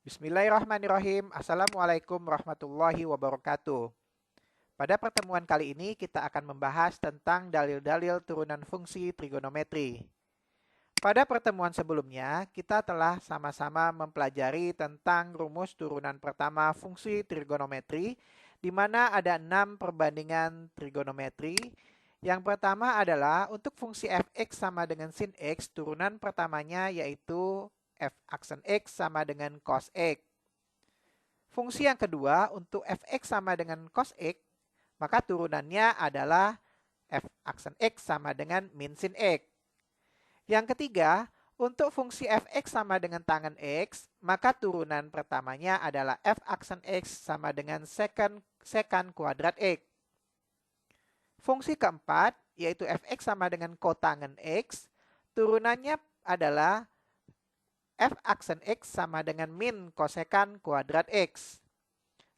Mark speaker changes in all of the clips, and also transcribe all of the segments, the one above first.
Speaker 1: Bismillahirrahmanirrahim. Assalamualaikum warahmatullahi wabarakatuh. Pada pertemuan kali ini kita akan membahas tentang dalil-dalil turunan fungsi trigonometri. Pada pertemuan sebelumnya, kita telah sama-sama mempelajari tentang rumus turunan pertama fungsi trigonometri, di mana ada 6 perbandingan trigonometri. Yang pertama adalah untuk fungsi fx sama dengan sin x, turunan pertamanya yaitu f aksen x sama dengan cos x. Fungsi yang kedua untuk fx sama dengan cos x, maka turunannya adalah f aksen x sama dengan min sin x. Yang ketiga, untuk fungsi fx sama dengan tangen x, maka turunan pertamanya adalah f aksen x sama dengan secant kuadrat x. Fungsi keempat, yaitu fx sama dengan kotangen x, turunannya adalah f aksen x sama dengan min kosekan kuadrat x.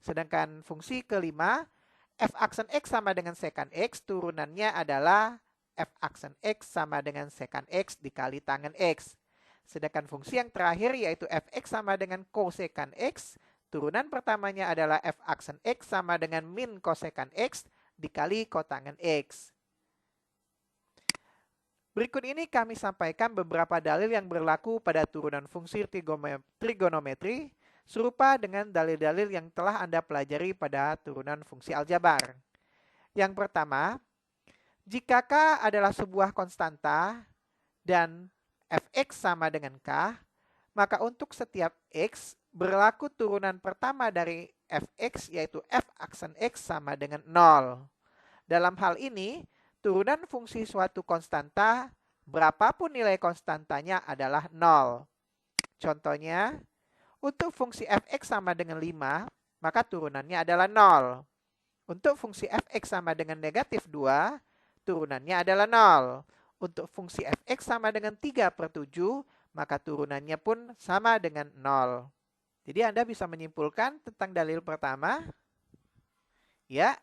Speaker 1: Sedangkan fungsi kelima, f aksen x sama dengan secant x, turunannya adalah f aksen x sama dengan secant x dikali tangen x. Sedangkan fungsi yang terakhir yaitu fx sama dengan kosekan x, turunan pertamanya adalah f aksen x sama dengan min kosekan x dikali kotangen x. Berikut ini kami sampaikan beberapa dalil yang berlaku pada turunan fungsi trigonometri serupa dengan dalil-dalil yang telah Anda pelajari pada turunan fungsi aljabar. Yang pertama, jika K adalah sebuah konstanta dan fx sama dengan K, maka untuk setiap x berlaku turunan pertama dari fx yaitu f aksen x sama dengan 0. Dalam hal ini, turunan fungsi suatu konstanta, berapapun nilai konstantanya adalah 0. Contohnya, untuk fungsi fx sama dengan 5, maka turunannya adalah 0. Untuk fungsi fx sama dengan negatif 2, turunannya adalah 0. Untuk fungsi fx sama dengan 3/7, maka turunannya pun sama dengan 0. Jadi Anda bisa menyimpulkan tentang dalil pertama. Ya,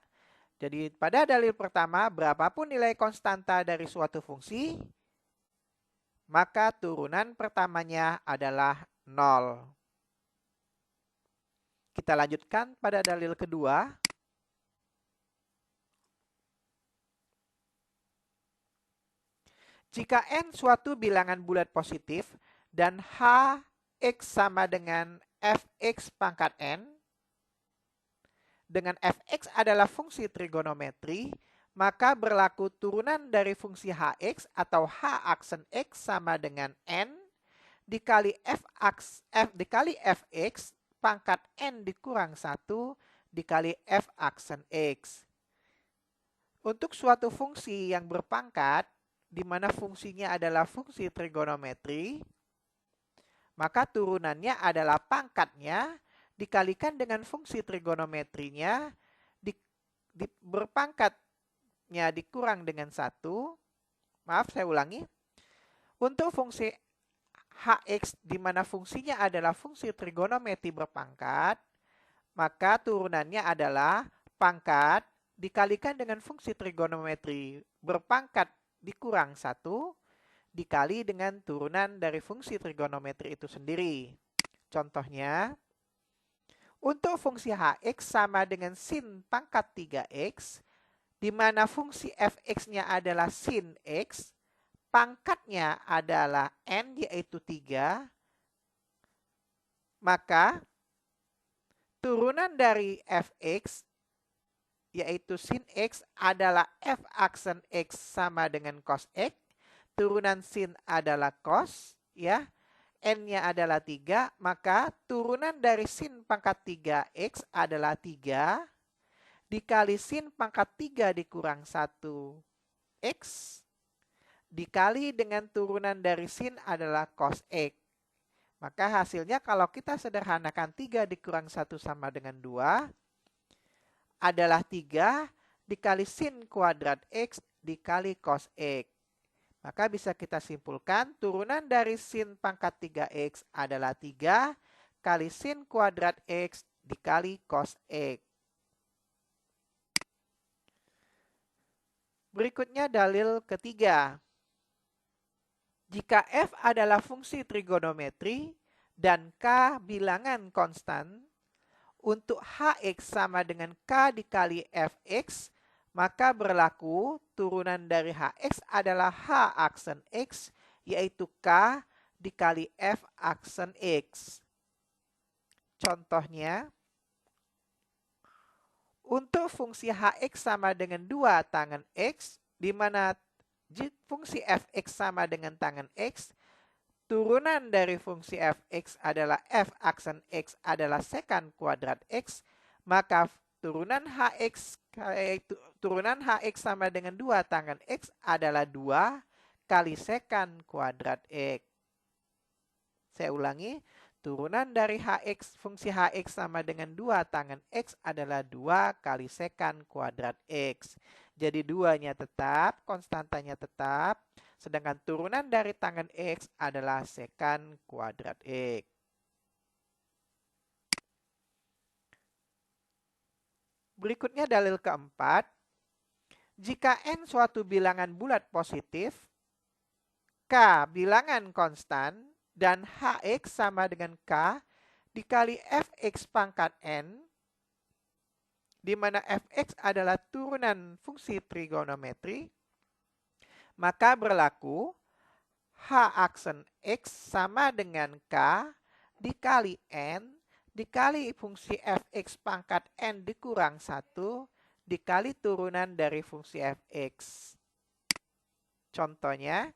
Speaker 1: jadi pada dalil pertama, berapapun nilai konstanta dari suatu fungsi, maka turunan pertamanya adalah 0. Kita lanjutkan pada dalil kedua. Jika n suatu bilangan bulat positif dan h(x) sama dengan fx pangkat n, dengan fx adalah fungsi trigonometri, maka berlaku turunan dari fungsi hx atau h aksen x sama dengan n dikali dikali fx pangkat n dikurang 1 dikali f aksen x. Untuk suatu fungsi yang berpangkat, di mana fungsinya adalah fungsi trigonometri, maka turunannya adalah pangkatnya dikalikan dengan fungsi trigonometrinya, berpangkatnya dikurang dengan 1. Maaf, saya ulangi. Untuk fungsi hx, di mana fungsinya adalah fungsi trigonometri berpangkat, maka turunannya adalah pangkat dikalikan dengan fungsi trigonometri berpangkat dikurang 1 dikali dengan turunan dari fungsi trigonometri itu sendiri. Contohnya, untuk fungsi hx sama dengan sin pangkat 3x, di mana fungsi fx-nya adalah sin x, pangkatnya adalah n yaitu 3, maka turunan dari fx yaitu sin x adalah f aksen x sama dengan cos x, turunan sin adalah cos, ya, n-nya adalah 3, maka turunan dari sin pangkat 3x adalah 3, dikali sin pangkat 3 dikurang 1x, dikali dengan turunan dari sin adalah cos x. Maka hasilnya kalau kita sederhanakan 3 dikurang 1 sama dengan 2, adalah 3 dikali sin kuadrat x dikali cos x. Maka bisa kita simpulkan turunan dari sin pangkat 3x adalah 3 kali sin kuadrat x dikali cos x. Berikutnya dalil ketiga. Jika f adalah fungsi trigonometri dan K bilangan konstan, untuk Hx sama dengan K dikali Fx, maka berlaku turunan dari Hx adalah H aksen X, yaitu K dikali F aksen X. Contohnya, untuk fungsi Hx sama dengan 2 tangen X, di mana fungsi Fx sama dengan tangen X, turunan dari fungsi Fx adalah F aksen X adalah sekant kuadrat X, maka turunan Hx sama dengan 2 tangen X adalah 2 kali sekant kuadrat X. Saya ulangi, turunan dari fungsi Hx sama dengan 2 tangen X adalah 2 kali sekant kuadrat X. Jadi duanya tetap, konstantanya tetap, sedangkan turunan dari tangen X adalah sekant kuadrat X. Berikutnya dalil keempat. Jika N suatu bilangan bulat positif, K bilangan konstan, dan Hx sama dengan K dikali Fx pangkat N, di mana Fx adalah turunan fungsi trigonometri, maka berlaku H aksen X sama dengan K dikali N dikali fungsi Fx pangkat N dikurang 1 dikali turunan dari fungsi Fx. Contohnya,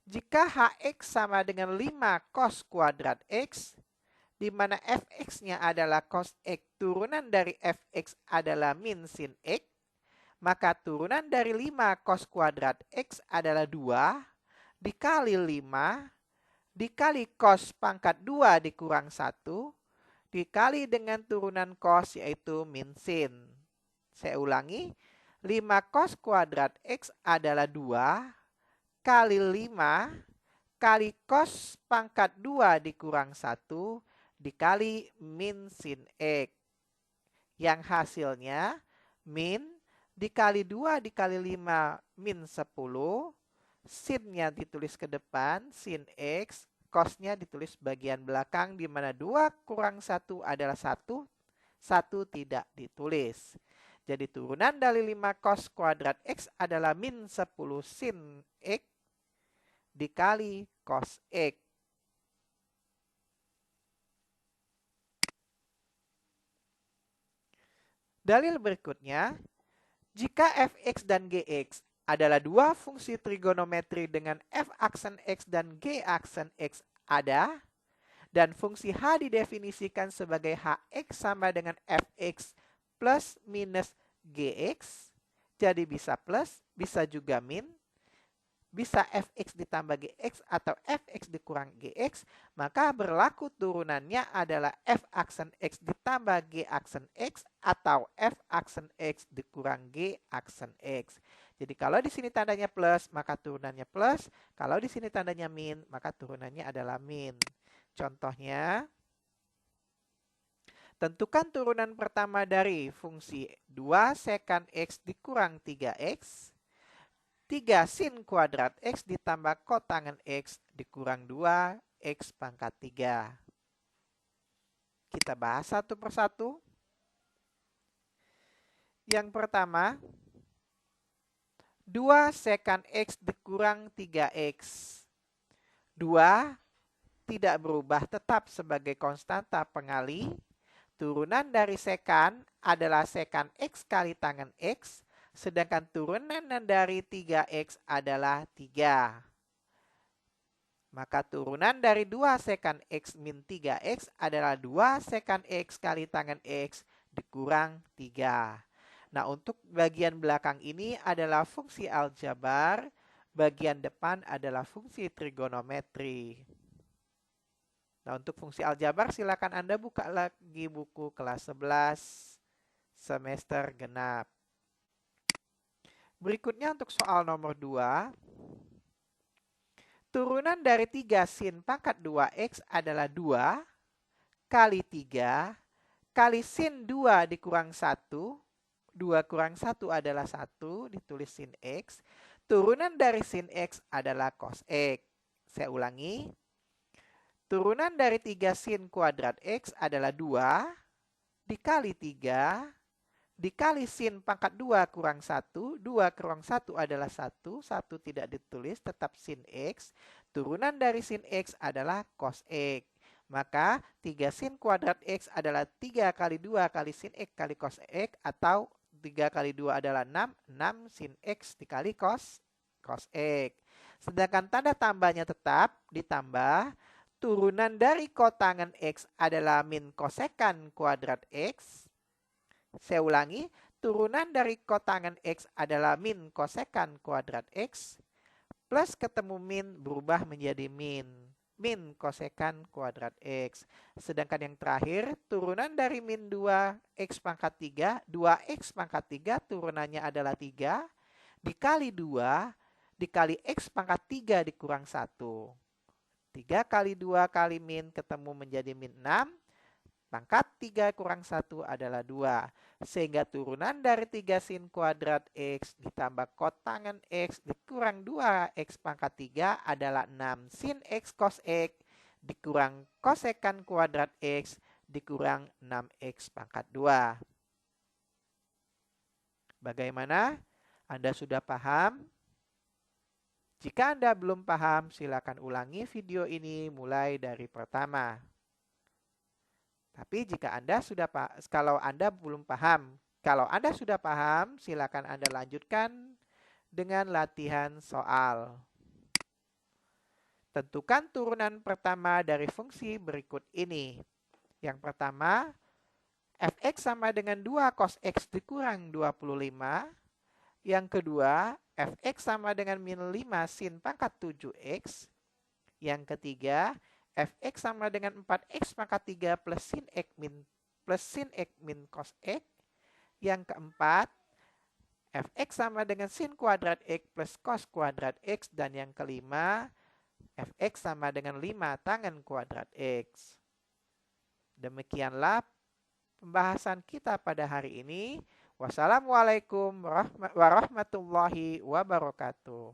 Speaker 1: jika Hx sama dengan 5 cos kuadrat X, di mana Fx-nya adalah cos X, turunan dari Fx adalah min sin X, maka turunan dari 5 cos kuadrat X adalah 2 dikali 5 dikali cos pangkat 2 dikurang 1 dikali dengan turunan cos yaitu min sin. Saya ulangi, 5 cos kuadrat X adalah 2 kali 5 kali cos pangkat 2 dikurang 1 dikali min sin X. Yang hasilnya min dikali 2 dikali 5 min 10. Sinnya ditulis ke depan, sin X. Cosnya ditulis bagian belakang, di mana 2 kurang 1 adalah 1. 1 tidak ditulis. Jadi turunan dari 5 cos kuadrat X adalah min 10 sin X dikali cos X. Dalil berikutnya, jika Fx dan Gx adalah dua fungsi trigonometri dengan F aksen X dan G aksen X ada, dan fungsi H didefinisikan sebagai Hx sama dengan Fx plus minus Gx, jadi bisa plus, bisa juga min, bisa Fx ditambah Gx atau Fx dikurang Gx, maka berlaku turunannya adalah F aksen X ditambah G aksen X atau F aksen X dikurang G aksen X. Jadi kalau di sini tandanya plus, maka turunannya plus. Kalau di sini tandanya min, maka turunannya adalah min. Contohnya, tentukan turunan pertama dari fungsi 2 sekant X dikurang 3X. 3 sin kuadrat X ditambah kotangen X dikurang 2 X pangkat 3. Kita bahas satu persatu. Yang pertama, 2 sekant X dikurang 3X. 2 tidak berubah, tetap sebagai konstanta pengali. Turunan dari sekant adalah sekant X kali tangen X, sedangkan turunan dari 3X adalah 3. Maka turunan dari 2 sekant X min 3X adalah 2 sekant X kali tangen X dikurang 3. Nah, untuk bagian belakang ini adalah fungsi aljabar, bagian depan adalah fungsi trigonometri. Nah, untuk fungsi aljabar silakan Anda buka lagi buku kelas 11 semester genap. Berikutnya untuk soal nomor 2. Turunan dari 3 sin pangkat 2X adalah 2 kali 3 kali sin 2 dikurang 1. 2 kurang 1 adalah 1, ditulis sin X. Turunan dari sin X adalah cos X. Saya ulangi. Turunan dari 3 sin kuadrat X adalah 2 dikali 3 dikali sin pangkat 2 kurang 1. 2 kurang 1 adalah 1. 1 tidak ditulis, tetap sin X. Turunan dari sin X adalah cos X. Maka 3 sin kuadrat X adalah 3 kali 2 kali sin X kali cos X. Atau 3 kali 2 adalah 6. 6 sin X dikali cos X. Sedangkan tanda tambahnya tetap ditambah. Turunan dari kotangan X adalah min kosekan kuadrat X. Saya ulangi, turunan dari kotangan X adalah min kosekan kuadrat X. Plus ketemu min berubah menjadi min kosekan kuadrat X. Sedangkan yang terakhir, turunan dari min 2X pangkat 3. 2X pangkat 3 turunannya adalah 3. Dikali 2, dikali X pangkat 3 dikurang 1. 3 kali 2 kali min ketemu menjadi min 6. Pangkat 3 kurang 1 adalah 2. Sehingga turunan dari 3 sin kuadrat X ditambah kotangan X dikurang 2X pangkat 3 adalah 6 sin X cos X dikurang kosekan kuadrat X dikurang 6X pangkat 2. Bagaimana? Anda sudah paham? Jika Anda belum paham, silakan ulangi video ini mulai dari pertama. Tapi jika Anda sudah kalau Anda belum paham, kalau Anda sudah paham, silakan Anda lanjutkan dengan latihan soal. Tentukan turunan pertama dari fungsi berikut ini. Yang pertama, fx sama dengan 2 cos x dikurang 25. Yang kedua, fx sama dengan min 5 sin pangkat 7x. Yang ketiga, fx sama dengan 4x pangkat 3 plus sin x min cos x. Yang keempat, fx sama dengan sin kuadrat x plus cos kuadrat x. Dan yang kelima, fx sama dengan 5 tangen kuadrat x. Demikianlah pembahasan kita pada hari ini. Wassalamualaikum warahmatullahi wabarakatuh.